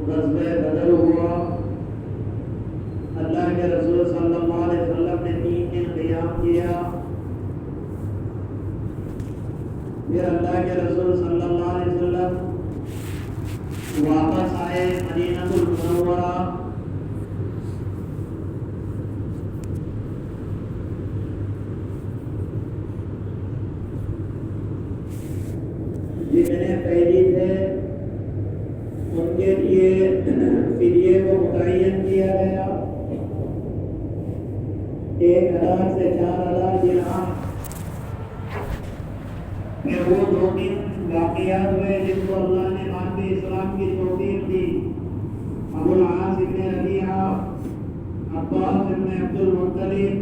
ग़ज़वे बदर हुआ। अल्लाह के रसूल सल्लल्लाहु अलैहि वसल्लम ने 3 दिन क़ियाम किया। फिर अल्लाह के रसूल सल्लल्लाहु अलैहि वसल्लम वापस आए मदीनतुल मुनव्वरा। जितने कैदी थे उनके लिए फिदिये को मुतय्यन किया गया। 1000 से 4000 दिरहम। फिर वो 2 वाक़ियात हुए जिनको अल्लाह ने बाद इस्लाम की तौफ़ीक़ दी। अबुल आस इब्न रबीआ, अब्बास इब्न अब्दुल मुत्तलिब,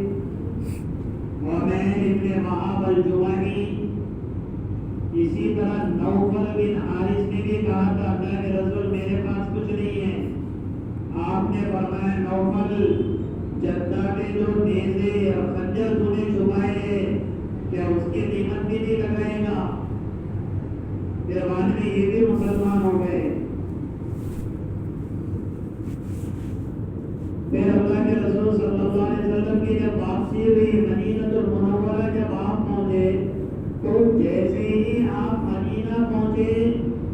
उमैर इब्न वहाब अल-जुमही। इसी तरह नौफल बिन हारिस ने भी कहा था, अल्लाह के रसूल मेरे पास कुछ नहीं है। आपने फरमाया, नौफल जद्दा के जो नेज़े और खंजर तूने छुपाए हैं, क्या उसकी कीमत भी नहीं लगाएगा? फिर बाद में ये भी मुसलमान हो गए। फिर अल्लाह के रसूल सल्लल्लाहु अलैहि वसल्लम की जब वापसी हुई, मदीनतुल मुनव्वरा जब आप पहुंचे, तो जैसे ही आप मदीना पहुंचे,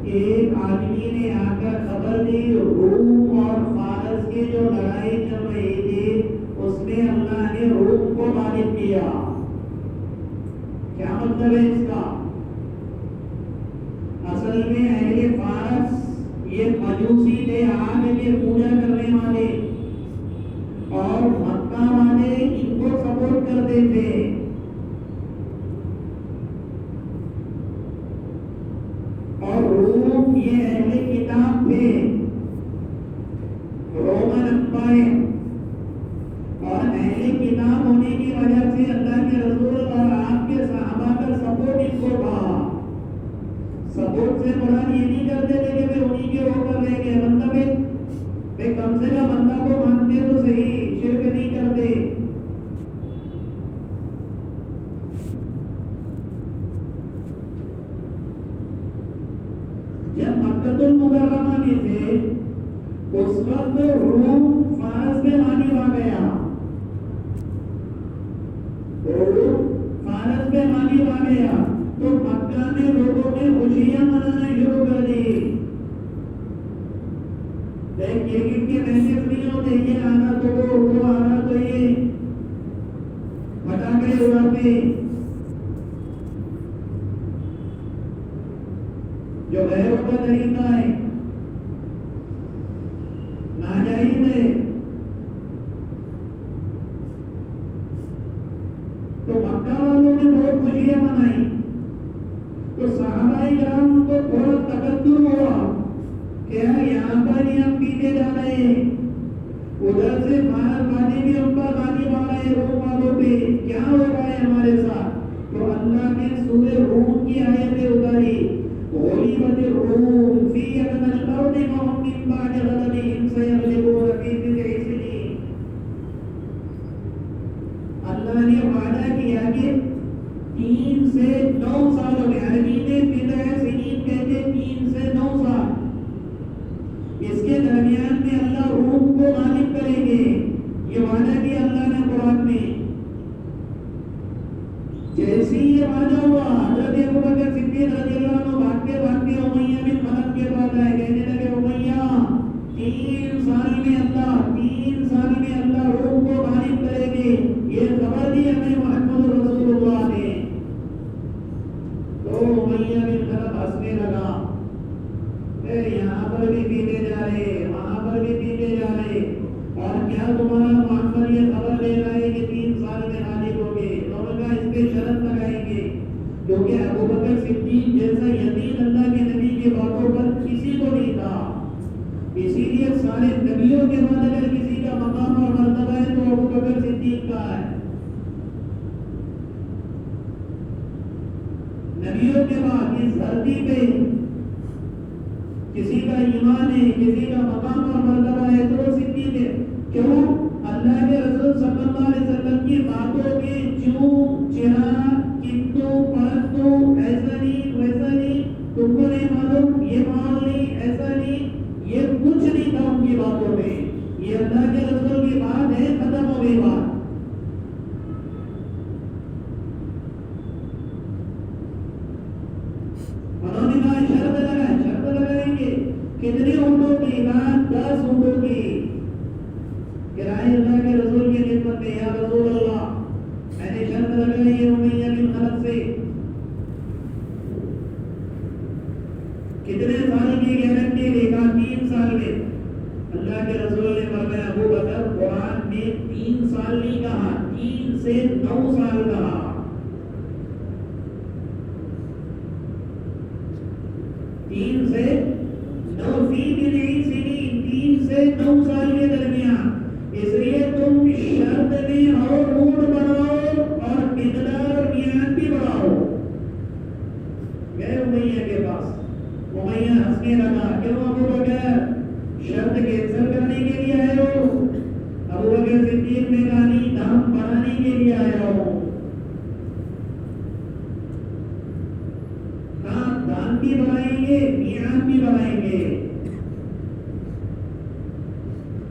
एक आदमी ने आकर खबर दी, रूम और फारस की जो लड़ाई चल रही थी उसमें अल्लाह ने रूम को गालिब किया। क्या मतलब है इसका? असल में अहले फारस ये मजूसी थे, आग की पूजा करने वाले, और मक्का वाले इनको सपोर्ट करते थे। ये अहले किताब थे, रोमन अंपायर, और अहले किताब होने की वजह से अल्लाह के रसूल और आपके सहाबा का सपोर्ट इनको था। सपोर्ट से मुराद ये नहीं करते थे कि वे उन्हीं के होकर रहेंगे, मतलब वे कम से कम अल्लाह को मानते तो सही, शिर्क नहीं करते। जब मक्कतुल मुकर्रमा में थे उस वक्त रूम फारस में मानिब आ गया। रूम फारस में मानिब आ गया तो मक्का में लोगों ने खुशियां मनाना शुरू कर दी। इनके मैसेज नहीं होते, ये आना तो वो आना तो ये पटाखे उड़ाते। जो गैरों का तरीका है, नाजायज है। तो मक्का वालों ने बहुत खुशियां मनाई, तो सहाबाए किराम को थोड़ा तकद्दुर हुआ, क्या यहाँ पर ही हम पीते जा रहे हैं, उधर से फारस वाले भी हम पर गालिब आ रहे हैं, रोम वालों पे क्या हो रहा है हमारे साथ? तो अल्लाह ने सूरह रूम की आयतें उतारी। غلبت الروم في أدنى الأرض وهم من بعد غلبهم سيغلبون في بضع سنين। अल्लाह ने वादा किया कि 3 से 9 सालों में, अरबी में बिदअ सिनीन कहते 3 से 9 साल, इसके दरमियान में अल्लाह रूम को गालिब करेंगे। ये वादा किया अल्लाह ने कुरान में। जैसे ही ये वादा हुआ, हज़रत अबू बकर सिद्दीक़ रज़ियल्लाहु अन्हु भागते भागते उमैया बिन खलफ के पास आए, कहने लगे, उमैया 3 साल में अल्लाह रूम को गालिब करेंगे, ये खबर दी हमें मोहम्मद रसूलुल्लाह ने। तो उमैया बिन खलफ हंसने लगा, यहाँ पर भी पीते जा रहे, वहां पर भी पीते जा रहे, और क्या तुम्हारा मोहम्मद ये खबर दे रहा है कि 3 साल में गालिब होंगे? इस पे शर्त लगाएंगे, क्योंकि अबू बकर सिद्दीक जैसा यकीन अल्लाह के नबी की बातों पर किसी को नहीं था। इसीलिए सारे नबियों के बाद अगर किसी का मकाम और मर्तबा है तो अबू बकर सिद्दीक का है। नबियों के बाद इस धरती पे किसी का ईमान है, किसी का मकाम और मर्तबा है तो वो सिद्दीक है। क्यों? अल्लाह के रसूल सल्लल्लाहु अलैहि वसल्लम की बातों के चूं चिरा किंतु परंतु ऐसा नहीं वैसा नहीं, तुमको नहीं मालूम, ये माल नहीं, ऐसा नहीं, ये कुछ नहीं था उनकी बातों में। ये अल्लाह के रसूल की बात है, खत्म हो गई बात। उन्होंने कहा शर्त लगाएंगे। कितने ऊँटों की? 10 ऊँटों की। किराए अल्लाह के रसूल की खिदमत में, या रसूल अल्लाह मैंने शर्त लगाई है उमैया बिन खलफ से। कितने साल की गारंटी लेगा? 3 साल में। अल्लाह के रसूल ने फरमाया अबू बकर, कुरान में 3 साल नहीं कहा, 3 से 9 साल कहा। 3 से 9 फीसदी नहीं सीधी, 3 से 9 साल के दरमियान। इसलिए तुम शर्त में और ऊँट बढ़ाओ और मिकदार और मियाद भी बढ़ाओ। गए उमैया के पास, उमैया हंसने लगा। क्यों अबू बकर, शर्त कैंसिल करने के लिए आए हो? अबू बकर सिद्दीक ने कहा नहीं, दाम बढ़ाने के लिए आया हूं। दाम भी बढ़ाएंगे, मियाद भी बढ़ाएंगे।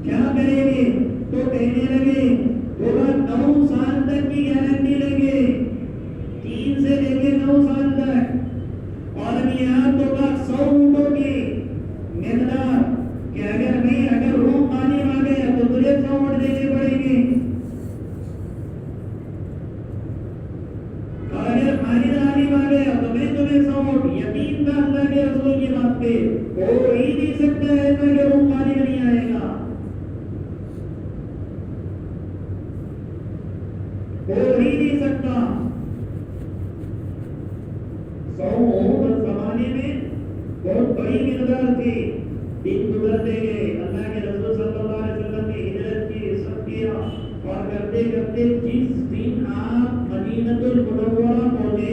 क्या करेंगे? तो कहने लगे थोड़ा 9 साल तक की गारंटी लेंगे, 3 से लेके 9 साल तक। और मियाद होगा 100 ऊँटों की मिकदार, कि अगर रूम पानी मांगे तो तुझे 100 ऊँट देने पड़ेंगे, और अगर खानिदारी मांगे तो मैं तुम्हें 100 ऊँट। यकीन था अल्लाह के रसूल की बात पे, हो ही नहीं सकता है ऐसा कि रूम पानी नहीं आएगा, हो ही नहीं सकता। 100 ऊँट जमाने में बहुत बड़ी मिकदार थी। दिन गुजरते गए, अल्लाह के रसूल सल्लल्लाहु अलैहि वसल्लम ने हिजरत की, सब किया, और करते करते जिस दिन आप मदीनतुल मुनव्वरा पहुंचे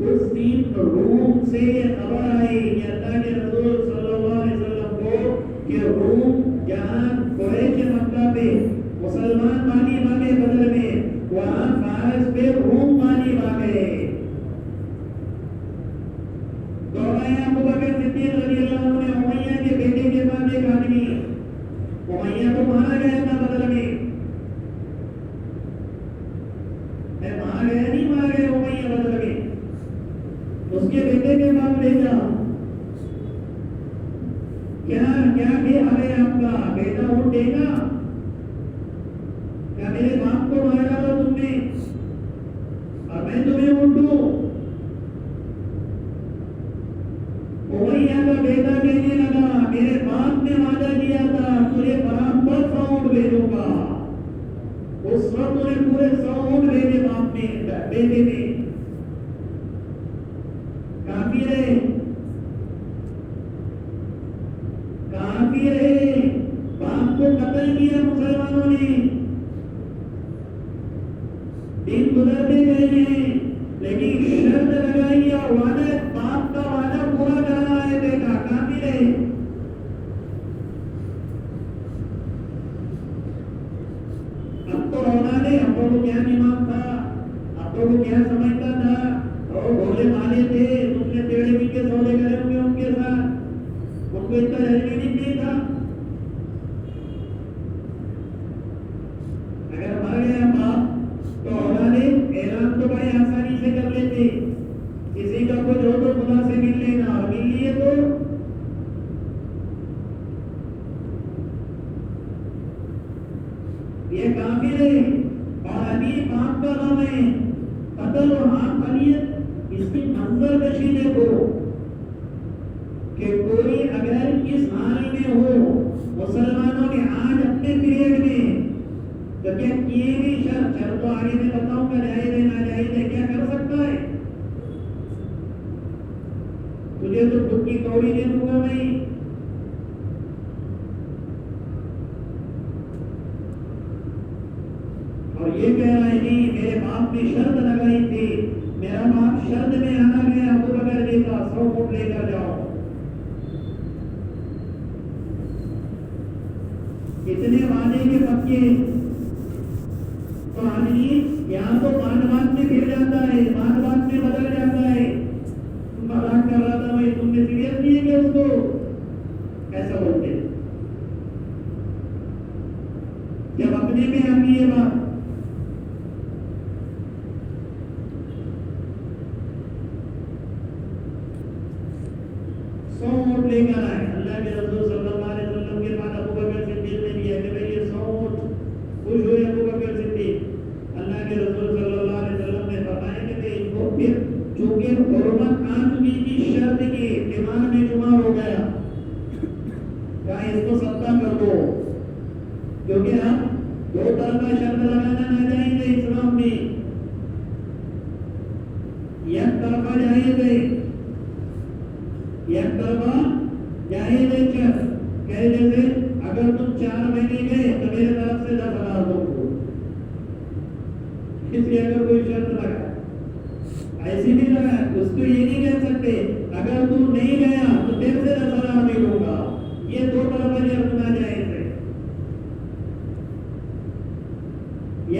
उस दिन रूम से खबर आई कि अल्लाह के रसूल सल्लल्लाहु अलैहि वसल्लम को कि रूम जहां कुरैश मक्का पे मुसलमान पानी मांगे बदल में, वहां फारस पे रूम पानी मांगे। अबू बकर सिद्दीक रज़ियल्लाहु अन्हु ने उमैया के बेटे के पास एक आदमी, उमैया को मारा गया था बदल में, मारा गया नहीं, मारा गया उमैया बदल में, उसके बेटे के पास भेजा। क्या क्या हाल है आपका? बेटा वोट देगा? क्या मेरे बाप को मारा डाला तुमने और मैं तुम्हें वोट दूं? उमैया का बेटा कहने लगा मेरे बाप ने वादा किया था तुझे बराबर 100 ऊँट भेजूंगा। उस वक्त उन्हें पूरे 100 ऊँट भेजे बाप ने, बेटे ने। काफिर है, बाप को कत्ल किया मुसलमानों ने। दिन गुजरते गए हैं, लेकिन शर्त लगाई और वादा, बाप का वादा पूरा करना है बेटा। काफिर है। अब तो रोना दे, अब तो क्या दिमाग था, अब तो क्या समझता था, और भोले भाले थे, तुमने पेड़ भी के सौदे करे होंगे उनके साथ, उनको इतना जल्दी नहीं था। अगर मर गया बाप तो औलादे ऐलान तो बड़े आसानी से कर लेते, किसी का कुछ हो तो खुदा से मिल लेना, और मिल लिए तो ये काफिर है। और अभी बाप का नाम है कत्ल और हाथ खलीत। इसकी मंजर कशी देखो कि कोई अगर इस हाल में हो, मुसलमानों के आज अपने पीरियड में, तो क्या किए भी शर्त तो आगे मैं बताऊंगा, जायज है ना जायज है, क्या कर सकता है? तुझे तो खुद की कौड़ी दे दूंगा मैं, ये कह रहा है नहीं, मेरे बाप ने शर्त लगाई थी, मेरा बाप शर्त में आना गया, अबू बकर जी का 100 ऊंट लेकर जाओ। इतने वादे के पक्के। तो आदमी यहाँ तो बात में गिर जाता है, बात में बदल जाता है। मजाक कर रहा था भाई, तुमने सीरियस नहीं है क्या उसको, ऐसा बोलते। जब अपने में आती है बात, लेकर आए अल्लाह के रसूल सल्लल्लाहु अलैहि वसल्लम के बाद अबू बकर सिद्दीक ने दिया कि भाई ये 100 ऊंट। खुश हुए अबू बकर सिद्दीक। अल्लाह के रसूल सल्लल्लाहु अलैहि वसल्लम ने बताया कि भाई इनको फिर चूंकि हुर्मत आदमी की शर्त की दिमाग में शुमार हो गया, क्या इसको सत्ता कर दो, क्योंकि हम दो तरफा शर्त लगाना ना जाएंगे इस्लाम में, एक तरफा जाएंगे, एक तरफा जाहिर है शर्त। कहे जैसे अगर तुम 4 महीने गए तो मेरे तरफ से 10,000 दो, इसलिए अगर कोई शर्त लगा ऐसी नहीं लगा, उसको ये नहीं कह सकते अगर तू नहीं गया तो तेरे से 10,000 नहीं लूंगा, ये दो तरफा शर्त ना जायज है।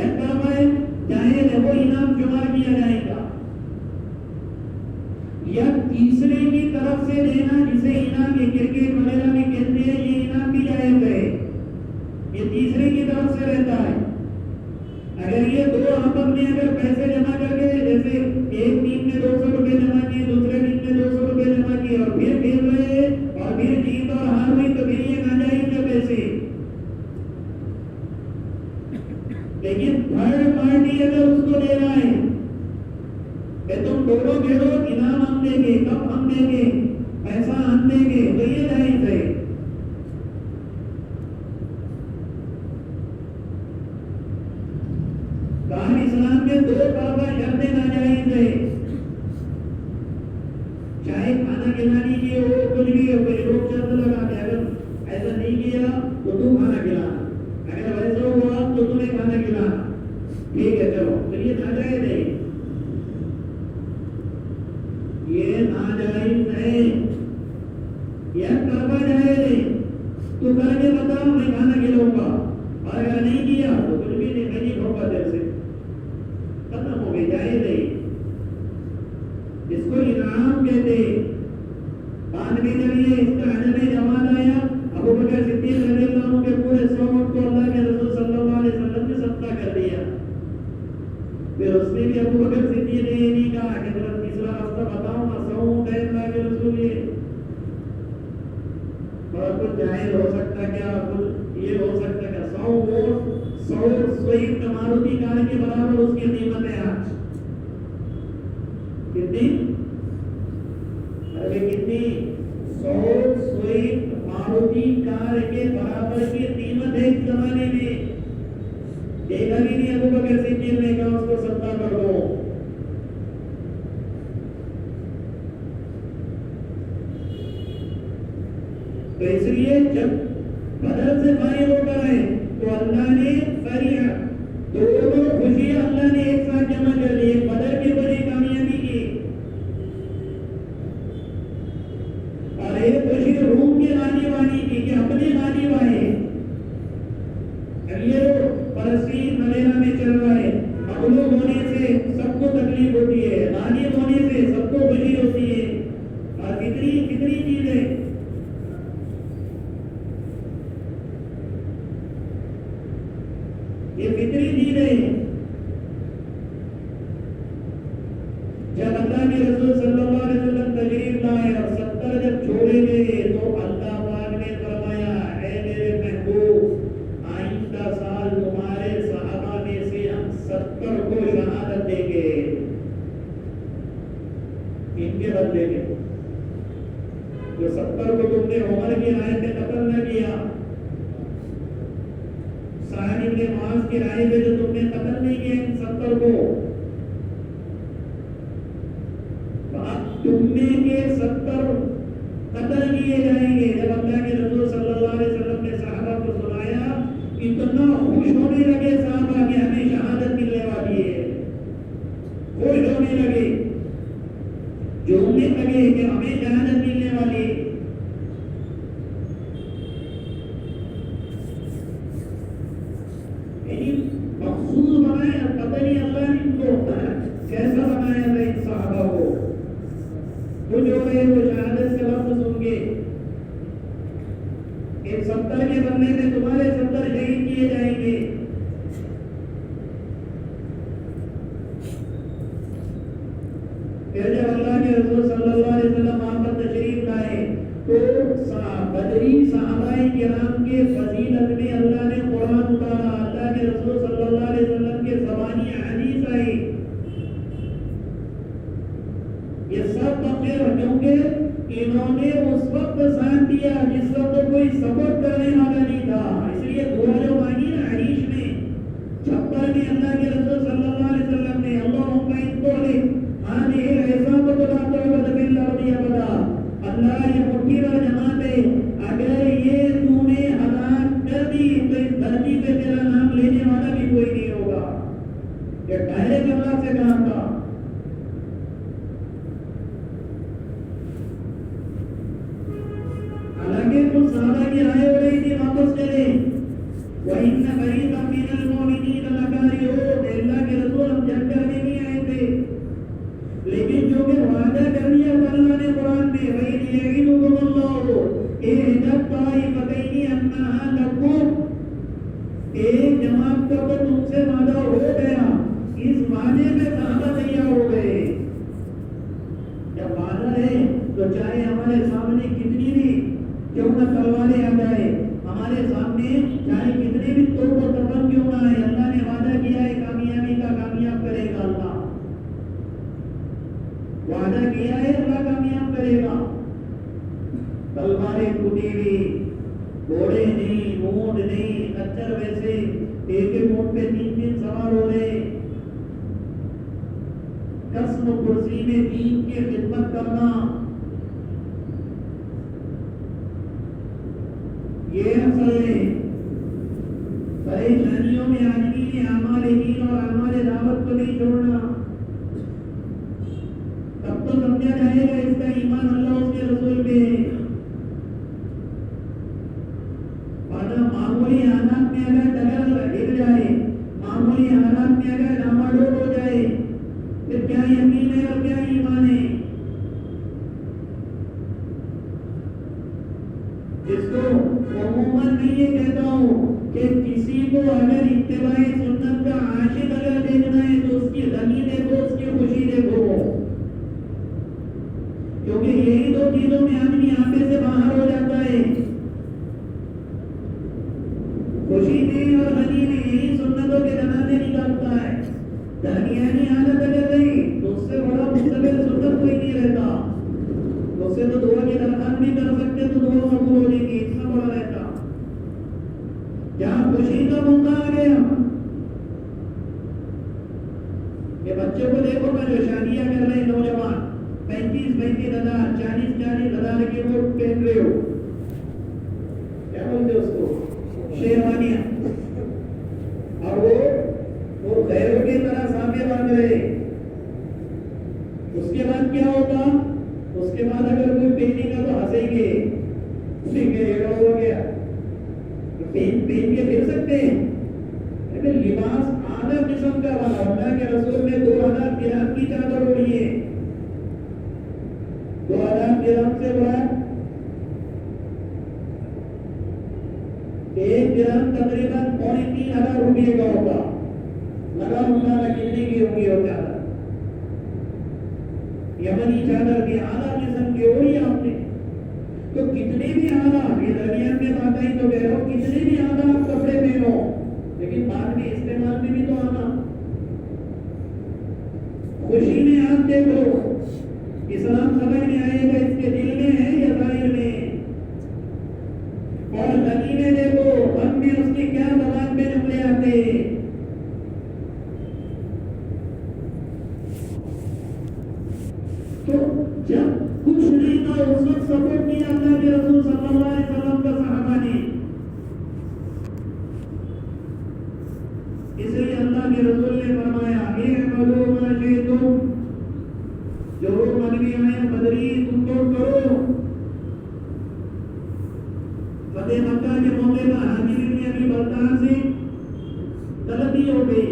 एक तरफा जायज है, वो इनाम शुमार किया जाएगा, या तीसरे की तरफ से देना जिसे इनाम के क्रिकेट वगैरह में कहते हैं, ये इनाम भी जायज है, ये तीसरे की तरफ से रहता है। अगर ये दो आपस में अगर पैसे जमा करके, जैसे एक टीम ने 200 रुपए जमा किए, दूसरे टीम ने 200 रुपए जमा किए और फिर खेल रहे और फिर जीत और हार हुई, तो फिर ये नाजायज है पैसे। लेकिन थर्ड पार्टी अगर उसको दे रहा है, तुम दोनों खेलो, इनाम हम देंगे, कब हम देंगे, पैसा हम देंगे, तो ये जायज है। कहा इस्लाम में दो तरफा शर्तें नाजायज है, चाहे खाना खिलाने की हो, कुछ भी हो, कोई लोग शर्त लगा के अगर ऐसा नहीं किया तो तू खाना खिलाना, अगर वैसा हुआ तो तुम्हें खाना खिलाना, ठीक है चलो, तो ये नाजायज है, ये नाजायज है, यह तरफा जायज है। तो करके बताओ मैं खाना खिलाऊंगा, और अगर नहीं किया तो कुछ भी नहीं, मैं नहीं खाऊंगा तेरे से, खत्म हो गई, जायज है। इसको इनाम कहते। बाद में जब ये इसका अजब जवान आया, अबू बकर सिद्दीक रज़ियल्लाहु अन्हु के पूरे 100 ऊंट को अल्लाह के रसूल सल्लल्लाहु अलैहि वसल्लम ने सत्ता कर दिया। फिर उसने भी अबू बकर सिद्दीक ने ये नहीं कहा कि जरा तीसरा रास्ता बताओ ना, 100 ऊंट है अल्लाह के रसूल, ये और कुछ जाहिर हो सकता क्या, कुछ ये हो सकता क्या, 100 ऊंट 100 स्विफ्ट मारुति कार के बराबर उसकी कीमत है आज। कितनी? अरे कितनी? 100 स्विफ्ट मारुति कार के बराबर की कीमत है इस जमाने में। देखा भी नहीं अबू बकर सिद्दीक ने कहा उसको सत्ता कर दो। तो इसलिए जब बदर से फारिग होकर आए तो अल्लाह ने फरिया, दोनों खुशियां अल्लाह ने एक साथ जमा कर ली, एक बदर की बड़ी कामयाबी की और एक खुशी रूम के लाने वाली की कि अपने लाने वाले। अब ये फलस्तीन वगैरह में चल रहा है, मगलूब होने से सबको तकलीफ होती है, गालिब होने से सबको खुशी होती है, और कितनी कितनी चीजें। ये फितरी चीजें जब अल्लाह के रसूल सल्लल्लाहु अलैहि वसल्लम तशरीफ लाए और 70 जब छोड़े गए तो अल्लाह पाक ने फरमाया, ऐ मेरे महबूब, आइंदा साल तुम्हारे सहाबा में से हम 70 को शहादत देंगे, इनके बदले में। जो 70 को तुमने उमर की राय पे कत्ल न किया, साद इब्न मुआज की राय पे जो तुमने कत्ल नहीं किया इन 70 को, तुमने के 70 कत्ल किए जाएंगे। जब अल्लाह के रसूल सल्लल्लाहु अलैहि वसल्लम ने सहाबा को सुनाया, इतना खुश होने लगे सहाबा कि हमें शहादत मखसूस बनाया, पता नहीं अल्लाह ने इनको कैसा बनाया था इन सहाबा को। वो जो है वो शहादत के लफ्ज़ सुन के इन 70 के बदले में तुम्हारे 70 शहीद किए जाएंगे। फिर जब अल्लाह के रसूल सल्लल्लाहु अलैहि वसल्लम वहां पर तशरीफ लाए तो बदरी सहाबाए किराम के फजीलत में अल्लाह ने कुरान उतारा, अल्लाह के रसूल सल्लल्लाहु अलैहि वसल्लम के ज़बानी हदीस आई। ये सब तकरीर क्योंकि इन्होंने उस वक्त साथ दिया जिस वक्त कोई सपोर्ट करने वाला नहीं था। इसलिए दुआ जो मांगी ना हदीस में 56 में अल्लाह के रसूल सल्लल्लाहु अलैहि वसल्लम ने अल्लाहुम्मा इन्नी हादी ऐसा तो बता तो बिल्लाह अबदा, अल्लाह ये मुट्ठी भर जमाते अगर ये तूने हलाक कर दी तो इस धरती पे तेरा नाम लेने वाला भी कोई नहीं होगा। ये डायरेक्ट अल्लाह से कहा था। हालांकि कुछ सहाबा की राय हो रही थी वापस चले, वही न फरीक़म मिनल मुमिनीन लकारिऊन, अल्लाह के रसूल हम जंग करने नहीं आए थे, लेकिन जो कि वादा कर दिया अल्लाह ने कुरान में वही यईदुकुमुल्लाहु इहदा ताइफतैनि अन्नहा लकुम, एक जमात का तो तुमसे वादा हो गया, इस वादे में सहाबा तैयार हो गए। जब वादा है तो चाहे हमारे सामने कितनी भी क्यों न तलवारें आ जाए, हमारे सामने चाहे कितने भी तोप और तपन क्यों ना आए, अल्लाह ने वादा किया है कामयाबी का, कामयाब करेगा अल्लाह। वादा किया है अल्लाह कामयाब करेगा। तलवारें टूटी हुई, घोड़े नहीं, ऊंट नहीं, खच्चर वैसे एक एक ऊंट पे 3 सवार हो रहे, कसम कुर्सी में दीन की खिदमत करना, ये असल है। परेशानियों में आदमी ने हमारे दीन और हमारे दावत को नहीं छोड़ना, तब तो समझा जाएगा इसका ईमान अल्लाह उसके रसूल पे है। वरना मामूली हालात में अगर डगर गिर जाए, मामूली हालात में अगर डामाडोल हो जाए, फिर क्या यकीन है और क्या ईमान है। इसको अमूमन मैं ये कहता हूँ कि किसी को अगर इत्तिबाए सुन्नत का आशिक अगर देखना है तो उसकी गमी देखो, उसकी खुशी देखो, क्योंकि यही 2 चीजों में आदमी आपे से बाहर हो जाता है। खुशी में और गमी में यही सुन्नतों के जनाजे निकालता है। दरमियानी हालत अगर रही तो उससे बड़ा मुस्तकिल सुन्नत कोई नहीं रहता। उससे तो दुआ की दरखास्त भी कर सकते तो दुआ कबूल हो जाएगी, इतना बड़ा रहता। जहाँ खुशी का मौका आ गया, ये बच्चों को देखो मैं जो शादियां कर रहे नौजवान 35-35 हजार 40-40 हजार के वो पहन रहे हो, क्या बोलते उसको, शेरवानियां, और वो खैरों की तरह सामने बांध रहे। उसके बाद क्या होता, उसके बाद अगर कोई पहनेगा तो हंसेंगे, ठीक है ये हो गया, पहन के फिर सकते हैं। लेकिन लिबास आधा किस्म का वाला, अल्लाह के रसूल ने 2000 दिरहम की चादर ओढ़ी है, 2000 दिरहम से बड़ा 1 दिरहम तकरीबन 3,500 रुपये का होगा, लगा मुंगा कितने की होगी वो चादर, यमनी चादर की आला किस्म की ओढ़ी आपने। तो कितने भी आला, ये दरमियान में बात आई तो कह रहा हूं, कितने भी आला आप कपड़े पहनो, लेकिन बाद में इस्तेमाल में भी तो आना। खुशी में आप देखो इस्लाम समझ में आएगा इसके दिल में है या जाहिर में, और गनी में देखो हम में उसकी क्या जबान पे जुमले आते। तो जब कुछ नहीं था उस वक्त सपोर्ट किया अल्लाह के रसूल सल्लल्लाहु अलैहि वसल्लम का सहाबा ने। इसलिए अल्लाह के रसूल ने फरमाया इअमलू मा शि'तुम, जो मन में आए बदरी तुम तो करो। फतेह मक्का के मौके पर हाजिर इब्न अबी बलतान से गलती हो गई।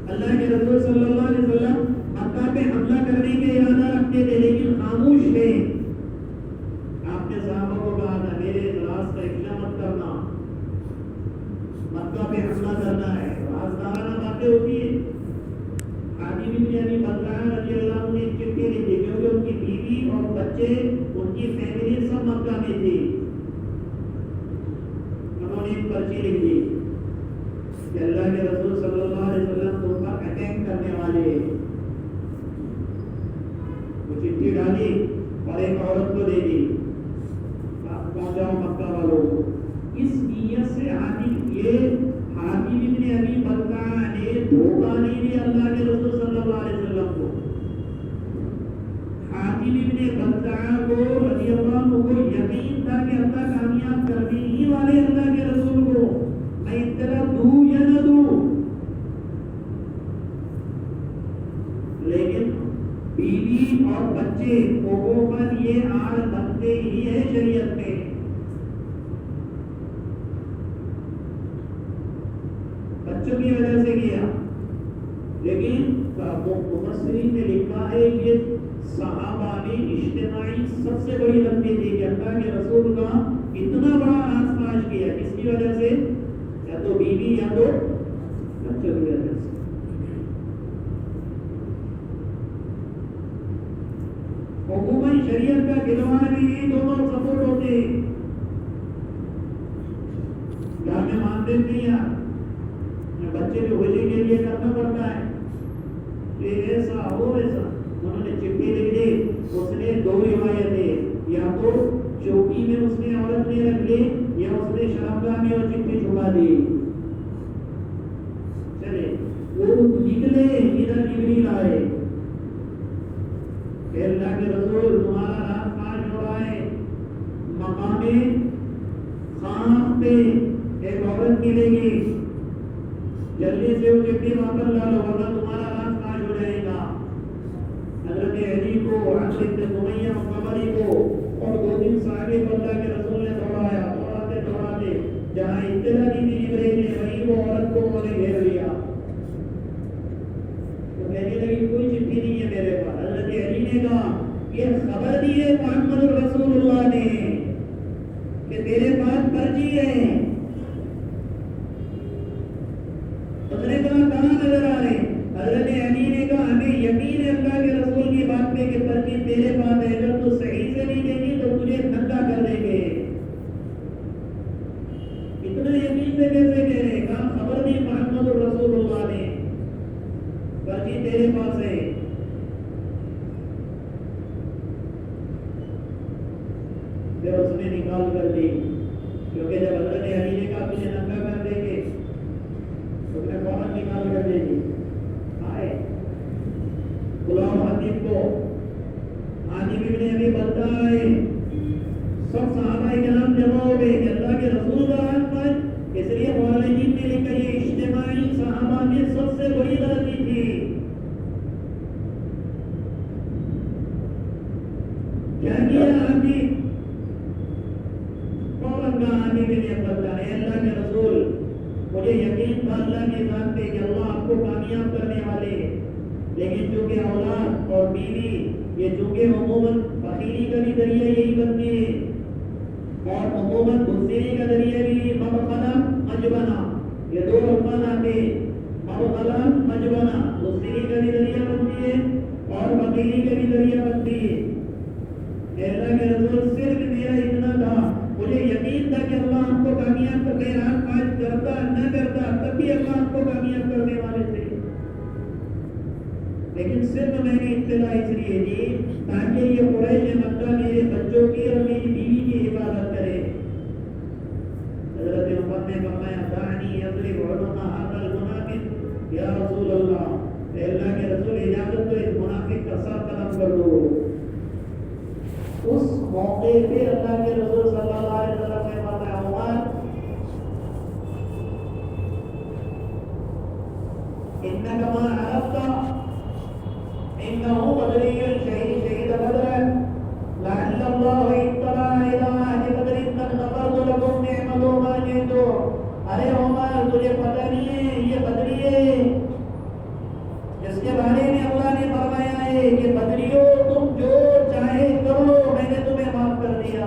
अल्लाह के रसूल सल्लल्लाहु अलैहि वसल्लम मक्का पे हमला करने का इरादा रखते थे लेकिन खामोश थे। आपने सहाबा को कहा था मेरे राज का इख्ला मत करना, मक्का पे हमला करना है। राजदाराना बातें होती है। हाजी बिन अबी बलताअ रज़ियल्लाहु अन्हु ने चिट्ठी लिखी क्योंकि उनकी बीवी और बच्चे, उनकी फैमिली सब मक्का में थी। उन्होंने एक पर्ची लिख दी कि अल्लाह के रसूल सल्लल्लाहु अलैहि वसल्लम तुम पर अटैक करने वाले हैं। वो चिट्ठी डाली और एक औरत को दे दी, पहुंचाओ मक्का वालों को। इस नियत से हातिम इब्न अबी बलताअ ने धोखा नहीं दिया अल्लाह के रसूल सल्लल्लाहु अलैहि वसल्लम को। हातिम इब्न बलताअ को रज़ियल्लाहु अन्हु को यकीन था कि अल्लाह कामयाब करने ही वाले अल्लाह के रसूल को, मैं इतना दूं या न दूं। लेकिन बीवी और बच्चे पर ये आड़ बनते ही है शरीयत में। बच्चों की वजह से किया, लेकिन मुफस्सिरीन ने लिखा है कि सहाबा में इज्तिमाई सबसे बड़ी गलती थी कि अल्लाह के रसूल का इतना बड़ा राज किया। किसकी वजह से? या तो बीवी या तो बच्चों की वजह से। हुकूमत शरीयत का खिलवाड़ भी ये दोनों सपोर्ट होते हैं। घर में मानते नहीं यार, बच्चे को होली के लिए करना पड़ता है, ये ऐसा हो ऐसा। उन्होंने चिट्ठी लिख दी, उसने दो रिवायतें, या तो चौकी में उसने औरत ने रख ली या उसने शराबगाह में वो चिट्ठी छुपा दी। चले वो निकले, इधर जिब्रील आए, अल्लाह के रसूल तुम्हारा रात काज हो रहा है, मकामे खाम पे एक औरत मिलेगी, जल्दी से वो चिट्ठी वापस ला लो वरना तुम्हारा रात काज हो जाएगा। हजरत अली को, अमर इब्न उमय्या कमरी को और दो तीन साहबे को अल्लाह के रसूल ने दौड़ाया, दौड़ाते जहाँ इत्तला दी थी जिब्रील ने, वहीं वो औरत को उन्होंने घेर लिया। तो कहने लगी कोई चिट्ठी नहीं है मेरे पास। हजरत अली ने कहा ये खबर दी है मुहम्मद रसूलुल्लाह ने कि तेरे पास पर्ची है। उसने कहा कहाँ नजर आ रहे? हजरत अली ने कहा हमें यकीन है अल्लाह के रसूल की बात पे कि पर्ची तेरे पास है, अगर तू सही से नहीं देगी तो तुझे धंधा कर देंगे। इतना यकीन से कैसे कह रहे? कहा खबर दी मुहम्मद रसूलुल्लाह ने, पर्ची तेरे पास है। फिर उसने निकाल कर दी, क्योंकि जब हजरत अली ने कहा तुझे नंगा कर देंगे, उसने फौरन निकाल कर दे दी। आए गुलाम हातिम को, हातिम इब्न अबी बलताअ आए, सब सहाबाए किराम जमा हो गए कि अल्लाह के रसूल का राज पर। इसलिए मुअल्लिमीन ने लिखा ये इज्तिमाई सहाबा में सबसे बड़ी गलती थी। क्या किया हातिम? फौरन कहा हातिम इब्न बलताअ ने अल्लाह के रसूल मुझे यकीन था अल्लाह की जान पे कि अल्लाह आपको कामयाब करने वाले हैं, लेकिन चूंकि औलाद और बीवी ये चूंकि अमूमन फकीरी का भी जरिया यही बनती है और अमूमन बुज़दिली का जरिया भी मबखला मजबना, ये दो अल्फाज आते हैं। मबखला मजबना बुज़दिली का भी जरिया बनती है और फकीरी का भी जरिया बनती है। अल्लाह के रसूल सिर्फ मेरा इतना था, मुझे यकीन था कि अल्लाह हमको कामयाब करने रात काज करता न करता तब भी अल्लाह हमको कामयाब करने वाले थे, लेकिन सिर्फ मैंने इत्तला इसलिए दी ताकि ये कुरैश मक्का मेरे बच्चों की और मेरी बीवी की हिफाजत करे। हजरत उमर ने फरमाया दानी यज़रिब उनुक़ा हाज़ल मुनाफ़िक़ या रसूल अल्लाह, अल्लाह के रसूल इजाजत दो इस मुनाफिक का सर कलम कर दो। उस मौके पे अल्लाह के रसूल सल्लल्लाहु अलैहि वसल्लम ने फरमाया उमर इन्नका मा अरफ़्ता इन्नहु बदरियुन शहीद बदर लअल्लल्लाहु इत्तला इला अहलि बदरिन क़द ग़फ़रतु लकुम नि'मतु मा जि'तु अरे उमर तुझे पता नहीं है ये बदरी है जिसके बारे में अल्लाह ने फरमाया है कि बदरियो तुम जो चाहे करो मैंने तुम्हें माफ कर दिया।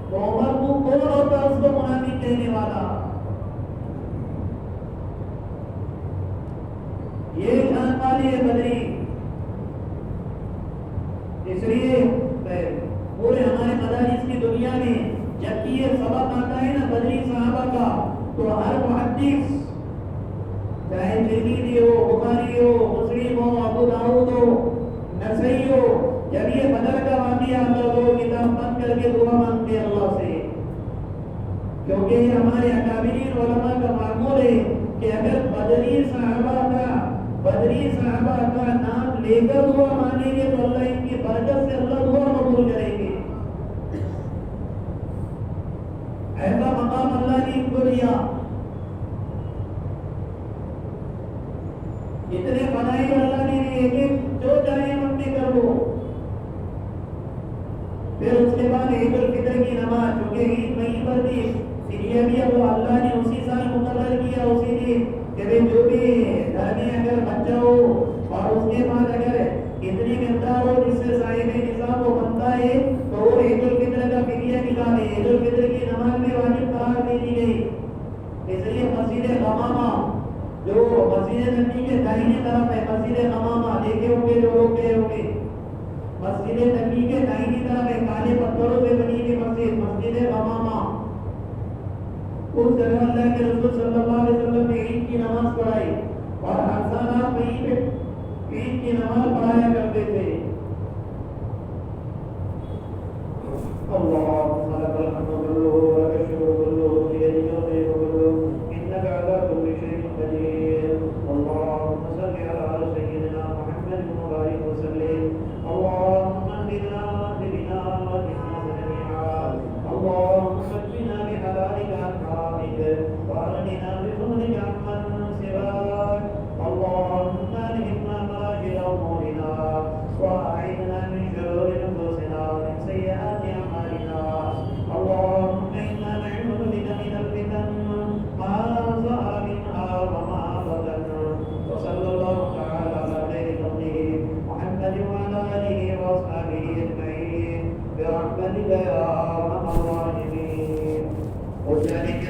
तो उमर तू कौन होता उसको मुनाफिक कहने वाला? ये जान वाली है बदरी। इसलिए पूरे हमारे मदारिस की दुनिया में जब ये सबक आता है ना बदरी सहाबा का, तो हर मुहद्दिस चाहे तिरमिज़ी हो, बुखारी हो, मुस्लिम हो, अबू दाऊद हो, नसई हो, जब ये बदर का वाक़िया आता है किताब बंद करके दुआ मांगते हैं अल्लाह से, क्योंकि हमारे अकाबिरीन उलमा का मामूल है कि अगर बदरी सहाबा का नाम लेकर दुआ मांगेंगे तो अल्लाह इनकी बरकत से अल्लाह दुआ कबूल करेंगे। ऐसा मकाम अल्लाह ने इनको दिया। इतने बनाए अल्लाह ने एक जो चाहे मत कर लो। फिर उसके बाद ईद उल फितर की नमाज, क्योंकि ईद वहीं पर थी, इसलिए भी अब अल्लाह ने उसी साल मुकर्रर किया उसी दिन कि जो भी घर में अगर बच्चा हो और उसके बाद अगर इतनी मिकदार हो जिससे साहिब निसाब को बनता है तो वो ईद उल फितर का फिदिया निकाले। ईद उल फितर की नमाज में वाजिब करार दे दी गई। इसलिए मस्जिद गमामा जो मस्जिद नबी के दाहिने तरफ है, मस्जिद गमामा देखे होंगे जो लोग गए होंगे, मस्जिद नबी के दाहिनी तरफ है, काले पत्थरों से बनी हुई मस्जिद, मस्जिद गमामा। उस जगह अल्लाह के रसूल सल्लल्लाहु अलैहि वसल्लम ने ईद की नमाज पढ़ाई और हर साल आप वहीं पे ईद की नमाज पढ़ाया करते थे। अल्लाहुम्मा लकल हम्दु कुल्लुहु व लकल शुक्रू कुल्लुहु बियदिका अलखैरु कुल्लुहु इन्नका अला कुल्लि शैइन क़दीर। अल्लाहुम्मा सल्लि अला सय्यिदिना मुहम्मद व बारिक व सल्लिम। अल्लाहुम्मा अहदिना वाहदिना वाहदिना जमीआ। अल्लाहुम्मा अकफिना बिहलालिका अन हारामिक व अगनिना